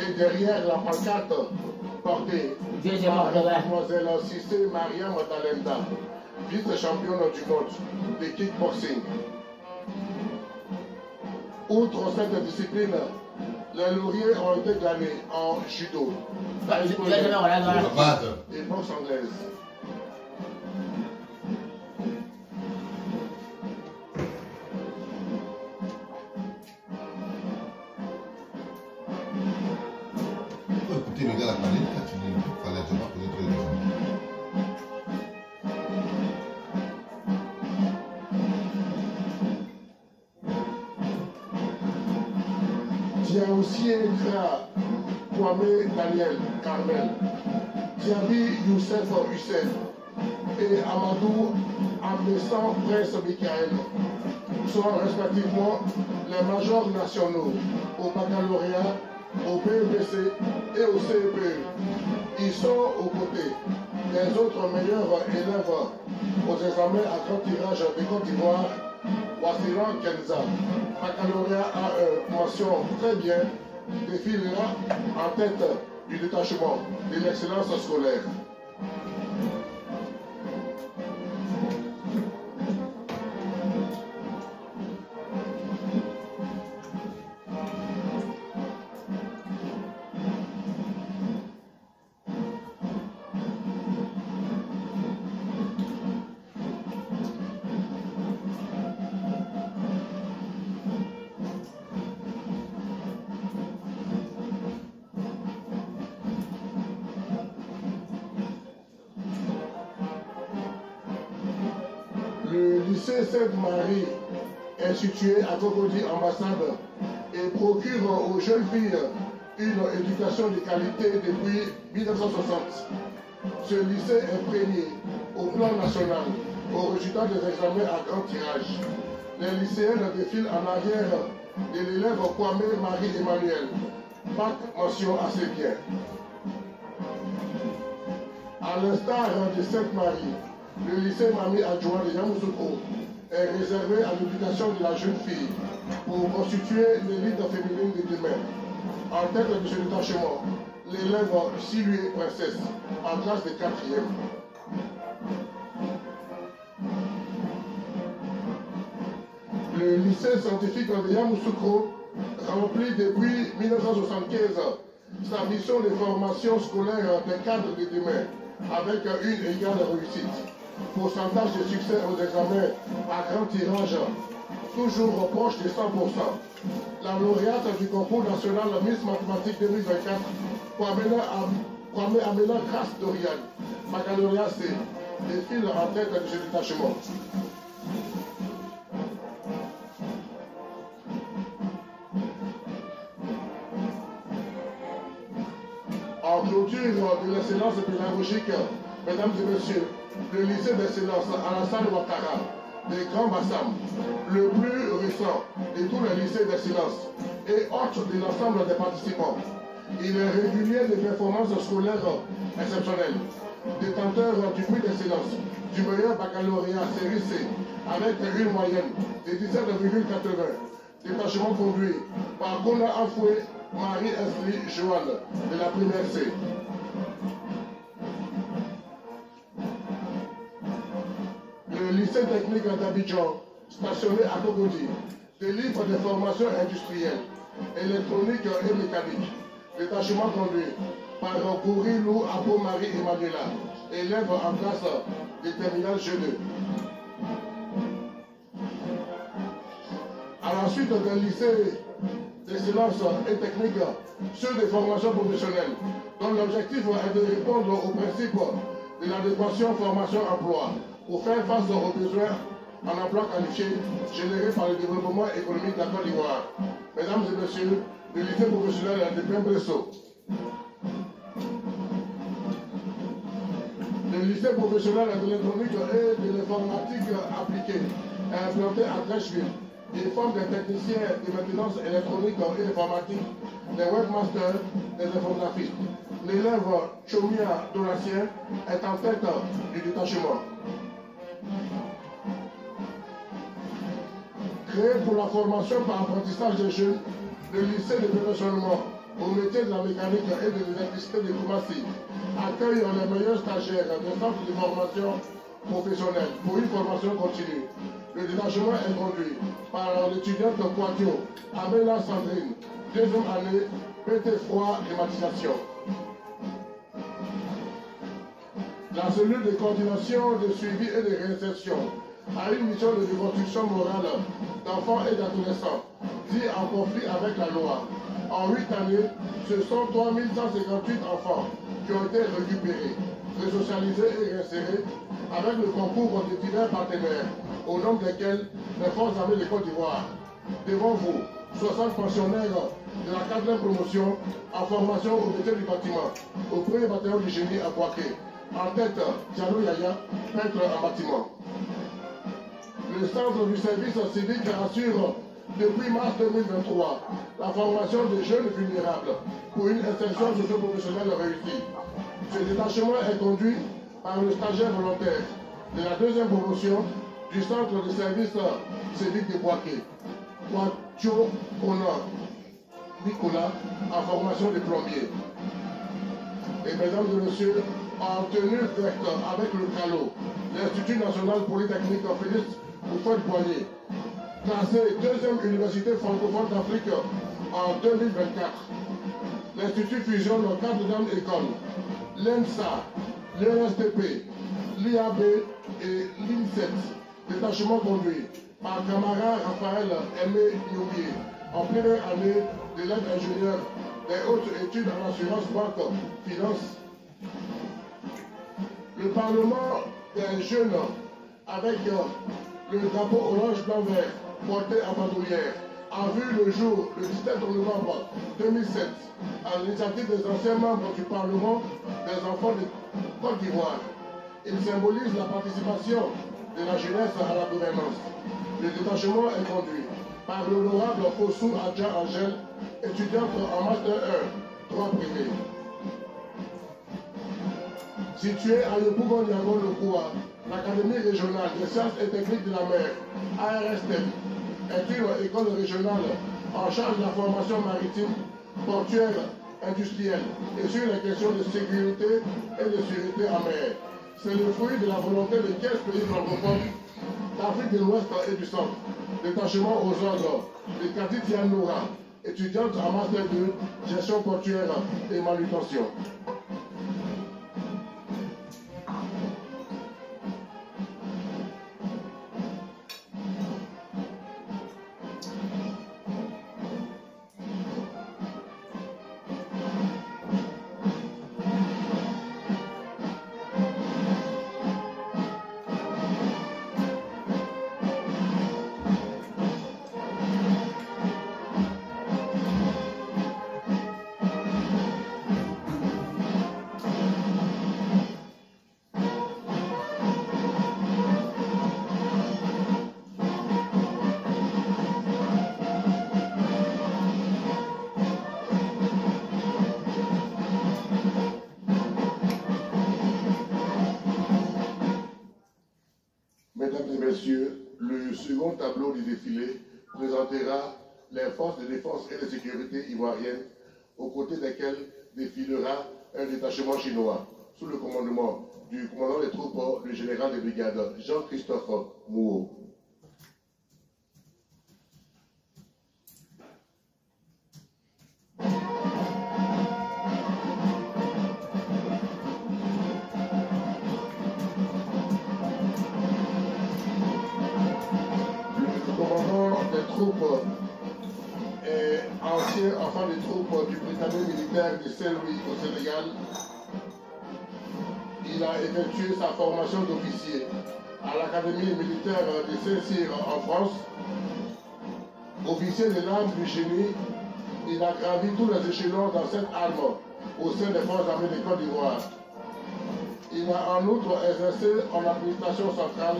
Et derrière la pancarte portée par mademoiselle Cissé Maria Madalenda, vice-championne du monde de kickboxing. Outre cette discipline, les lauriers ont été gagnés en judo, et boxe anglaise. Écoutez le gars la planète, il fallait vraiment peut-être les gens. Diaoussié Kra, Kwame Daniel Carmel, Diaby Youssef Hussein et Amadou Amessan Prince Michael sont respectivement les majors nationaux au baccalauréat, au BEPC et au CEPE. Ils sont aux côtés des autres meilleurs élèves aux examens à grand tirage de Côte d'Ivoire. Wassiran Kenza, baccalauréat AE, mention très bien, défilera en tête du détachement de l'excellence scolaire. Le lycée Sainte-Marie est situé à Cocody ambassade et procure aux jeunes filles une éducation de qualité depuis 1960. Ce lycée est premier au plan national au résultat des examens à grand tirage. Les lycéennes défilent en arrière de l'élève Kwame Marie-Emmanuel. Bac mention assez bien. À l'instar de Sainte-Marie, le lycée Mami Adjoint de Yamoussoukro est réservé à l'éducation de la jeune fille pour constituer l'élite féminine de demain. En tête de ce détachement, l'élève Silué Princesse, en classe de 4e. Le lycée scientifique de Yamoussoukro remplit depuis 1975 sa mission de formation scolaire des cadres de demain avec une égale réussite. Pourcentage de succès aux examens à grand tirage, toujours proche de 100%. La lauréate du concours national Miss Mathématiques 2024, Kwame Amela Grace Dorian, baccalauréat C, défile en tête de ce détachement. En clôture de l'excellence pédagogique, mesdames et messieurs, le lycée d'excellence Alassane Ouattara de Grand Bassam, le plus récent de tous les lycées d'excellence et hôte de l'ensemble des participants. Il est régulier des performances scolaires exceptionnelles, détenteur du prix d'excellence, du meilleur baccalauréat série C, avec une moyenne de 17,80. Détachement conduit par Kona Afoué Marie-Estrie Joanne de la première C. Le lycée technique d'Abidjan, stationné à Cocody, délivre des formations industrielles, électroniques et mécaniques. Détachement conduit par Gourilou Abo Marie Emmanuela, élève en classe de terminale G2. À la suite des lycées d'excellence et technique, ceux des formations professionnelles, dont l'objectif est de répondre aux principes de l'adéquation formation-emploi pour faire face aux besoins en emploi qualifié générés par le développement économique de la Côte d'Ivoire. Mesdames et messieurs, le lycée professionnel de Pembresso. Le lycée professionnel de l'électronique et de l'informatique appliquée est implanté à Trècheville. Il forme des techniciens de maintenance électronique et informatique, des webmasters, des infographistes. L'élève Chomia Donatien est en tête du détachement. Créé pour la formation par apprentissage des jeunes, le lycée de perfectionnement au métier de la mécanique et de l'électricité de Koumassi accueille les meilleurs stagiaires des centres de formation professionnelle pour une formation continue. Le détachement est conduit par l'étudiante Kouadio, Amela Sandrine, deuxième année, PT froid climatisation. La cellule de coordination, de suivi et de réinsertion a une mission de reconstruction morale d'enfants et d'adolescents dits en conflit avec la loi. En 8 années, ce sont 3158 enfants qui ont été récupérés, resocialisés et réinsérés avec le concours de divers partenaires, au nombre desquels les forces armées de Côte d'Ivoire. Devant vous, 60 pensionnaires de la 4e promotion en formation au métier du bâtiment, au 1er bataillon du génie à Boaké. En tête, Diallo Yaya, peintre en bâtiment. Le centre du service civique assure depuis mars 2023 la formation des jeunes vulnérables pour une insertion socio-professionnelle réussie. Ce détachement est conduit par le stagiaire volontaire de la 2e promotion du centre de service civique de Boaké, Kouadio Honor Nicolas, en formation de plombier. Et mesdames et messieurs, en tenue verte avec le CALO, l'Institut national polytechnique Félix Houphouët-Boigny, classé 2e université francophone d'Afrique en 2024. L'Institut fusionne 4 grandes écoles, l'ENSA, l'ENSTP, l'IAB et l'INSET, détachement conduit par Camara Raphaël Aimé Noubier, en première année de l'aide ingénieur des hautes études en assurance banque finance. Le Parlement des jeunes avec le drapeau orange blanc vert porté à bandoulière a vu le jour le 17 novembre 2007 à l'initiative des anciens membres du Parlement des enfants de Côte d'Ivoire. Il symbolise la participation de la jeunesse à la gouvernance. Le détachement est conduit par l'honorable Fossou Adja Angèle, étudiante en Master 1, droit privé. Située à Yopougon-Niagon-le-Koua, l'Académie régionale des sciences et techniques de la mer, ARSTEP, est une école régionale en charge de la formation maritime, portuaire, industrielle et sur les questions de sécurité et de sûreté en mer. C'est le fruit de la volonté de 15 pays francophones d'Afrique de l'Ouest et du Centre. Détachement aux ordres de Kati Noura, étudiante en Master 2, gestion portuaire et manutention. Mesdames et messieurs, le second tableau du défilé présentera les forces de défense et de sécurité ivoiriennes, aux côtés desquelles défilera un détachement chinois, sous le commandement du commandant des troupes, le général de brigade Jean-Christophe Mouo. Et ancien enfant des troupes du britannique militaire de Saint-Louis au Sénégal. Il a effectué sa formation d'officier à l'Académie militaire de Saint-Cyr en France. Officier de l'arme du génie, il a gravi tous les échelons dans cette arme au sein des forces armées de Côte d'Ivoire. Il a en outre exercé en administration centrale,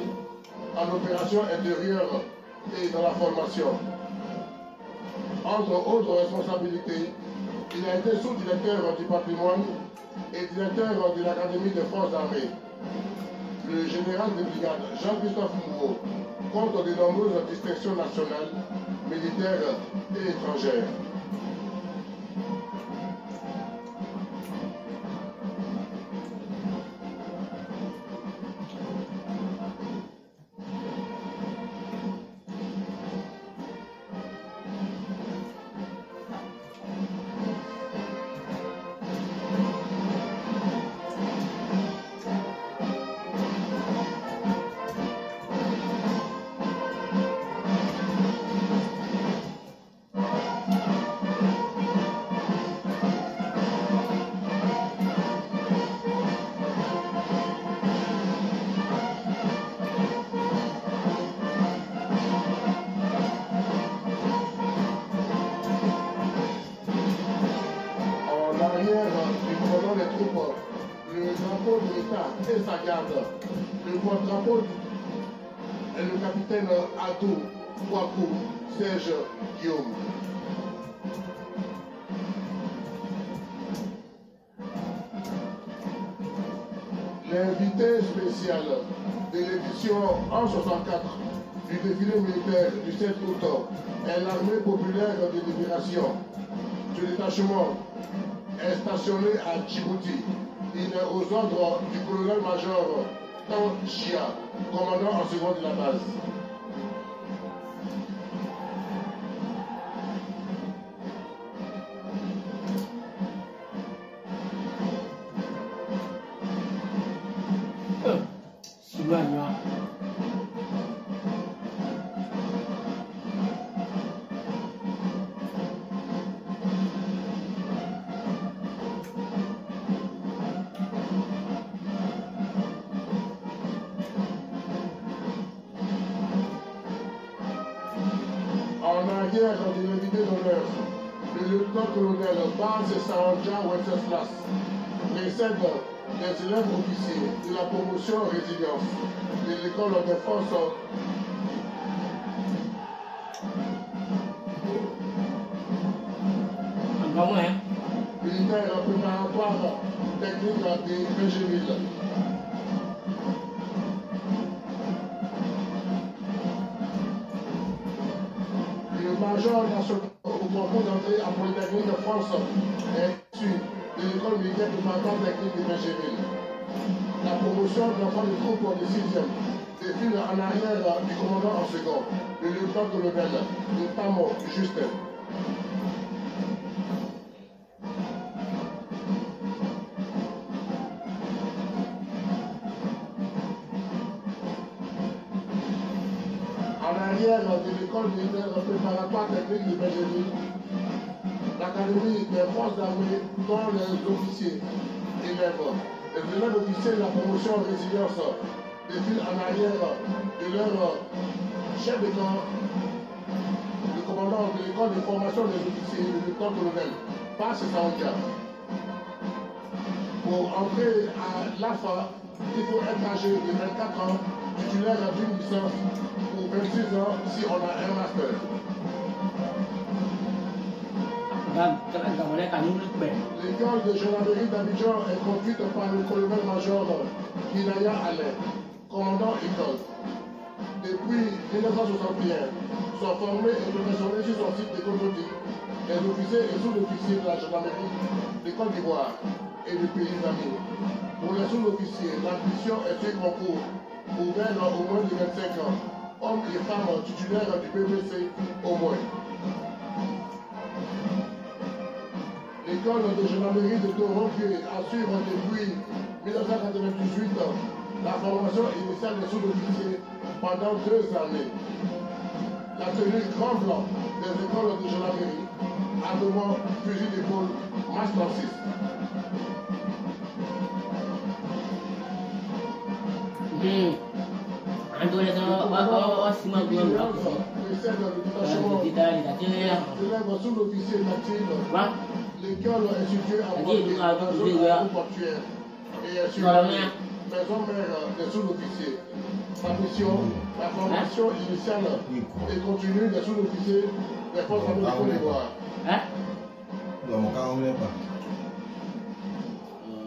en opération intérieure et dans la formation. Entre autres responsabilités, il a été sous-directeur du patrimoine et directeur de l'Académie des forces armées. Le général de brigade Jean-Christophe Mouo compte de nombreuses distinctions nationales, militaires et étrangères. arrière du commandant des troupes, le drapeau de l'État et sa garde, le porte-drapeau et le capitaine Adou Kwaku Serge Guillaume. L'invité spécial de l'édition 164 du défilé militaire du 7 août est l'armée populaire de libération. Ce détachement est stationné à Djibouti. Il est aux ordres du colonel-major Tan Chia, commandant en second de la base. En arrière de l'invité d'honneur, le lieutenant-colonel Baz Sanja Wenceslas précède des élèves officiers de la promotion résilience de l'école de forces militaire préparatoire technique de Régéville. Le major national au concours d'entrée en Polytechnique de France est issu de l'école militaire préparatoire technique de Régéville. La promotion de l'enfant de troupe de 6e défile en arrière du commandant en second, le lieutenant-colonel, le Tamo Justin. En arrière de l'école militaire préparatoire technique de Régéville, l'académie des forces armées, dont les officiers élèves, les élèves officiers de la promotion résilience défilent en arrière de leur chef de camp, le commandant de l'école de formation des officiers, le lieutenant-colonel, passe Saoudia. Pour entrer à l'AFA, il faut être âgé de 24 ans, titulaire d'une licence ou 26 ans si on a un master. L'école de gendarmerie d'Abidjan est conduite par le colonel-major Kinaya Alain, commandant école. Depuis 1961, sont formés et professionnels sur son site de Cototi les officiers et sous-officiers de la gendarmerie de Côte d'Ivoire et du pays amis. Pour les sous-officiers, l'ambition est un concours ouvert au moins de 25 ans, hommes et femmes titulaires du PPC au moins. L'école de gendarmerie de Toronto assure depuis 1998 la formation initiale des sous-officiers pendant 2 années. La tenue grand blanc des écoles de gendarmerie, armement, fusil d'épaule, marche 36. Sous-officier natif. L'école est située à Portuaire et est sur la maison mère des sous-officiers. Sa mission, la formation initiale et continue des sous-officiers des forces armées de Côte d'Ivoire.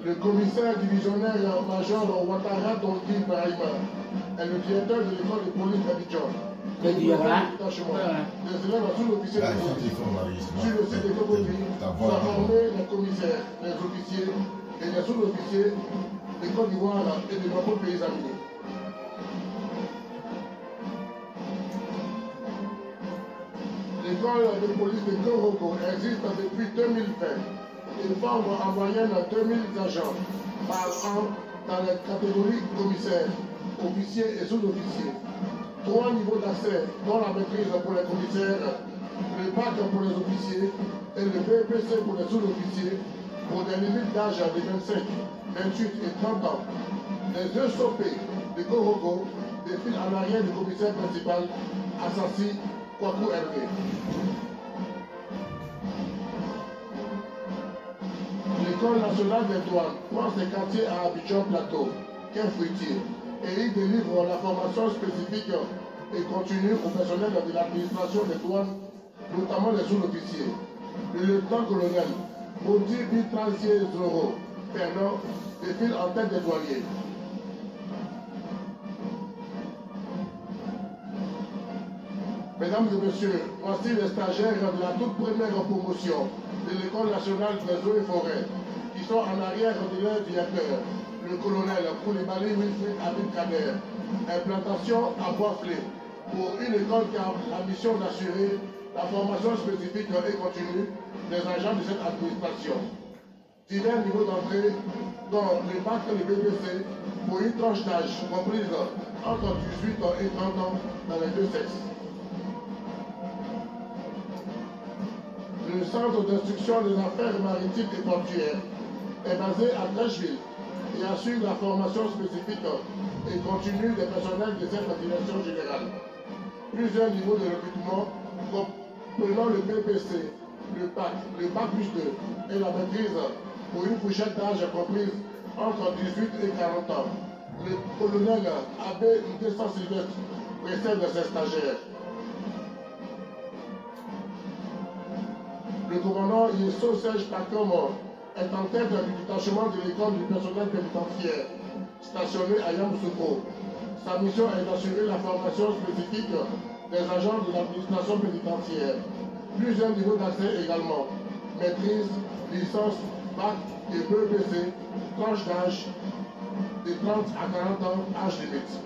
Le commissaire divisionnaire major Ouattara Tonki Brahima est le directeur de l'école de police d'Abidjan. Les élèves sous-officiers de police sur le site de Cocody sont formés les commissaires, les officiers et les sous-officiers de Côte d'Ivoire et de nombreux pays amis. L'école de police de Korogo existe depuis 2020 et forme en moyenne 2000 agents par an dans les catégories commissaires, officiers et sous-officiers. 3 niveaux d'accès, dont la maîtrise pour les commissaires, le bac pour les officiers et le BPC pour les sous-officiers, pour des limites d'âge de 25, 28 et 30 ans. Les 2 SOP de Korogo défilent en arrière du commissaire principal, Assassi Kwaku Hervé. l'École nationale des douanes prend ses quartiers à Abidjan Plateau, qu'un fruitier, et il délivre la formation spécifique et continue au personnel de l'administration des douanes, notamment les sous-officiers. Le lieutenant-colonel Bondi Bitrancier Zoro Fernand défile en tête des douaniers. Mesdames et messieurs, voici les stagiaires de la toute première promotion de l'École nationale des eaux et forêts, qui sont en arrière de leur directeur, le colonel Koulibaly Wilfried Abdelkader. Implantation à Boisflé, pour une école qui a la mission d'assurer la formation spécifique et continue des agents de cette administration. Divers niveaux d'entrée, dont le bac et le BBC, pour une tranche d'âge comprise entre 18 et 30 ans dans les deux sexes. Le centre d'instruction des affaires maritimes et portuaires est basé à Trècheville et assure la formation spécifique et continue des personnels de cette direction générale. Plusieurs niveaux de recrutement comprenant le BPC, le bac plus 2 et la maîtrise pour une fourchette d'âge comprise entre 18 et 40 ans. Le colonel Abbé Ndessa Sylvestre précède ses stagiaires. Le commandant Yesso Serge Pakomo est en tête du détachement de l'école du personnel pénitentiaire, stationné à Yamoussoukro. Sa mission est d'assurer la formation spécifique des agents de l'administration pénitentiaire. Plusieurs niveaux d'accès également. Maîtrise, licence, bac et BEPC, tranche d'âge de 30 à 40 ans, âge limite.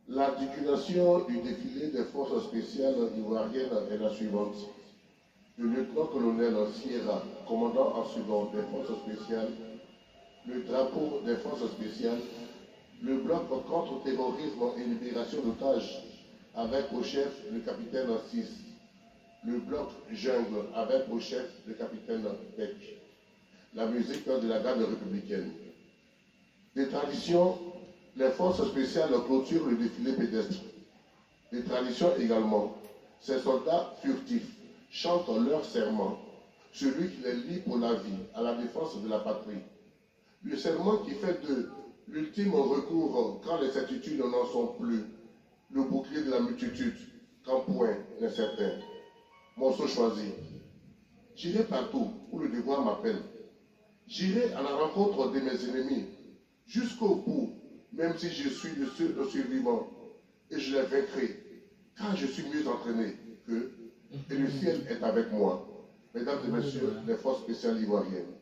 L'articulation du défilé des forces spéciales ivoiriennes est la suivante. Le lieutenant-colonel Sierra, commandant en second des forces spéciales, le drapeau des forces spéciales, le bloc contre-terrorisme et libération d'otages, avec au chef le capitaine 6, le bloc jungle avec au chef le capitaine Beck, la musique de la garde républicaine. Des traditions, les forces spéciales clôturent le défilé pédestre. Des traditions également, ces soldats furtifs chantent leur serment, celui qui les lie pour la vie, à la défense de la patrie. Le serment qui fait d'eux l'ultime recours quand les certitudes n'en sont plus, le bouclier de la multitude, quand point n'est certain. Morceau choisi. J'irai partout où le devoir m'appelle. J'irai à la rencontre de mes ennemis, jusqu'au bout, même si je suis le seul survivant, et je les vaincrai, car je suis mieux entraîné qu'eux, et le ciel est avec moi. Mesdames et messieurs, les forces spéciales ivoiriennes.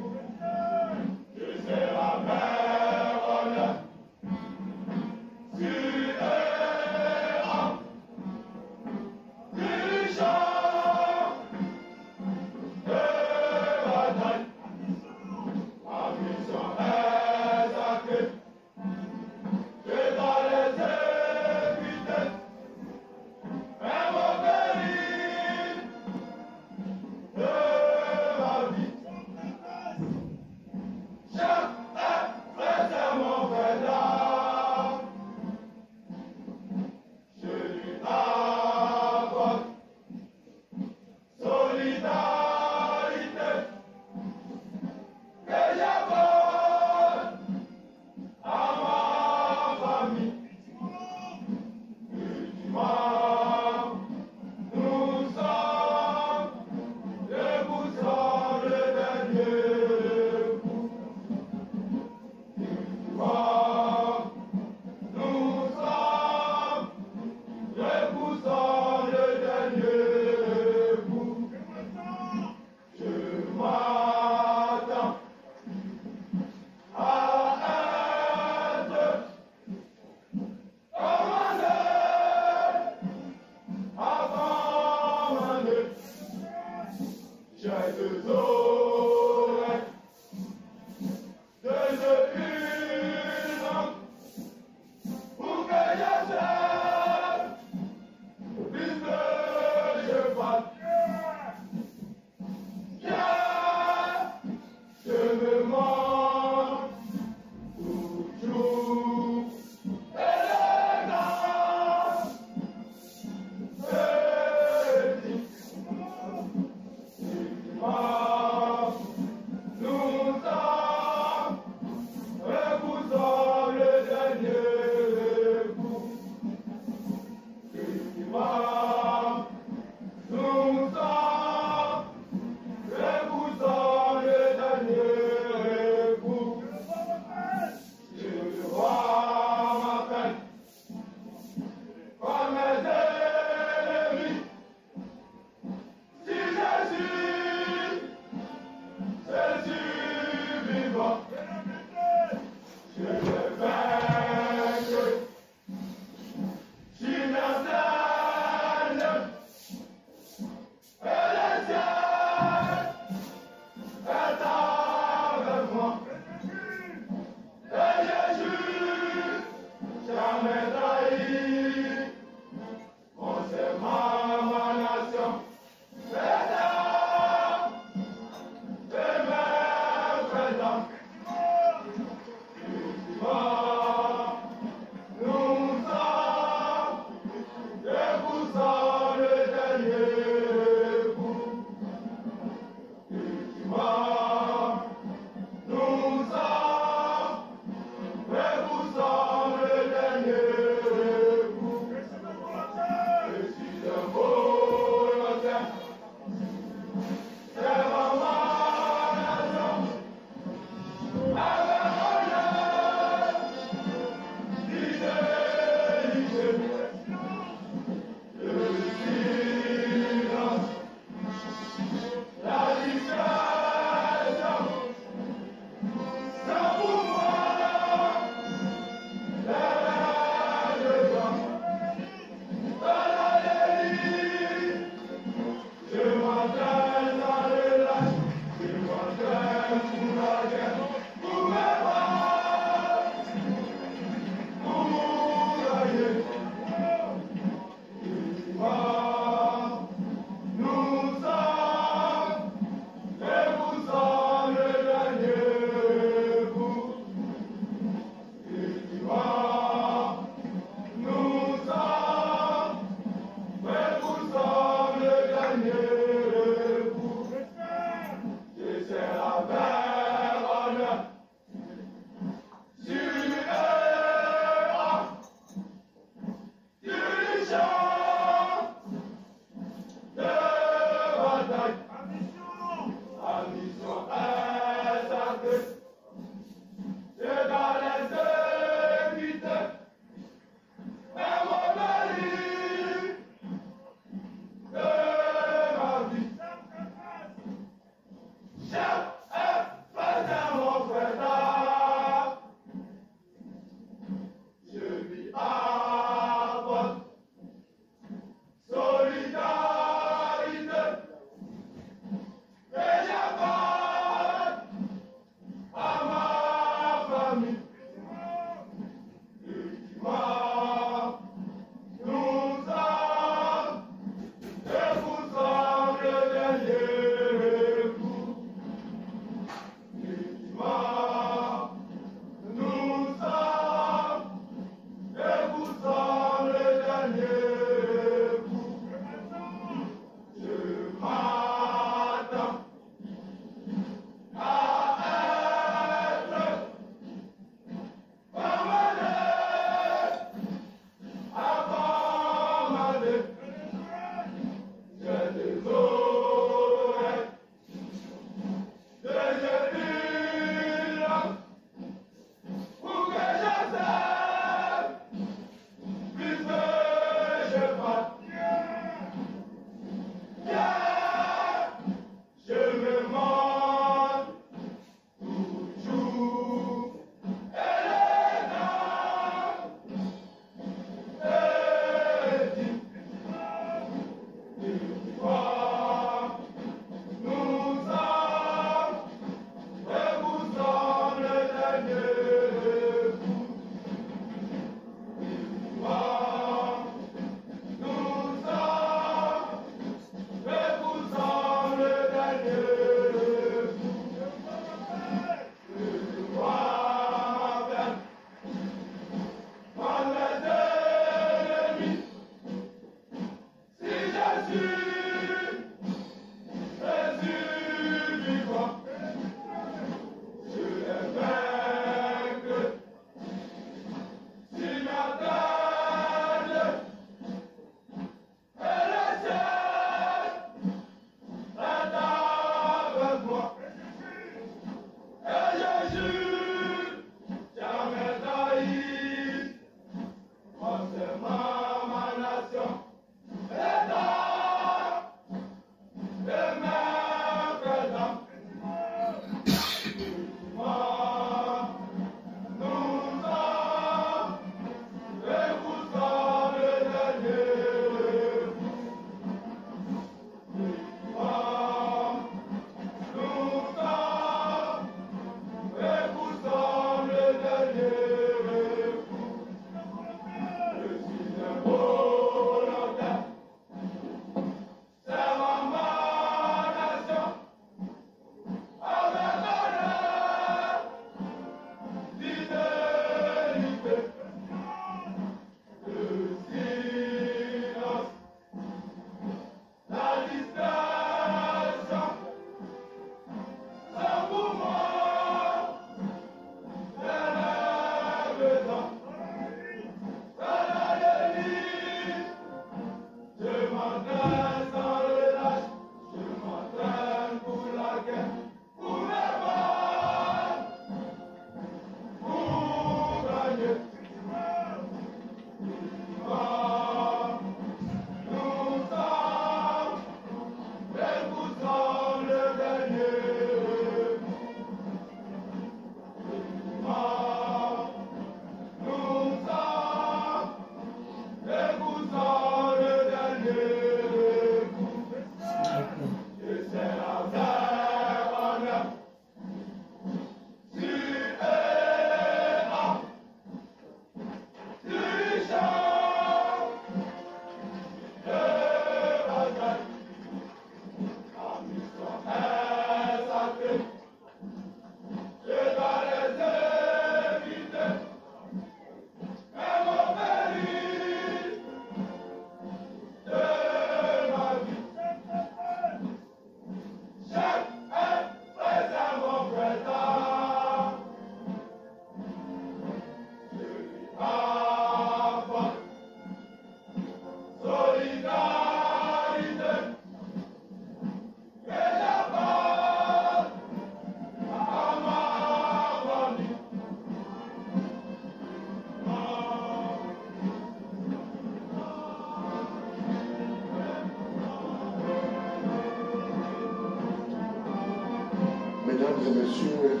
et messieurs,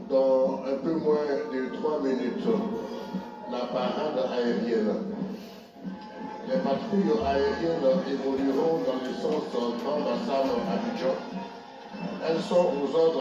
dans un peu moins de 3 minutes, la parade aérienne. Les patrouilles aériennes évolueront dans le sens Grand Bassam Abidjan. Elles sont aux ordres